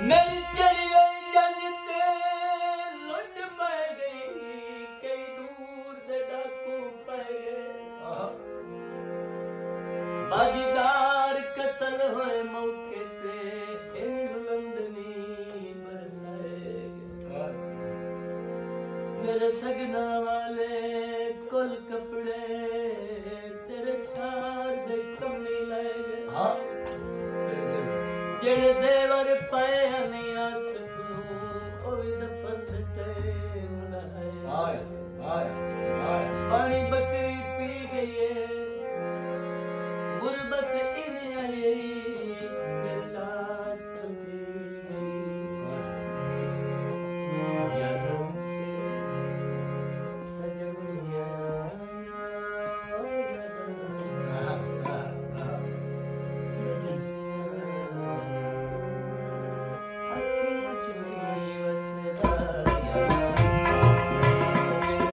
मेरी चढ़ी गई जंज ते लुट पै गई कई दूर दे डाकू पै गए बाजीदार कतल होए मौके ते इन बुलंदनी बरसाए गए मेरे सगना वाले कुल कपड़े तेरे सार दे कमी लाए गए जेड़े जेवर पाए नहीं आ सकूं ओ भी दफन ते मुलाए पानी बकरी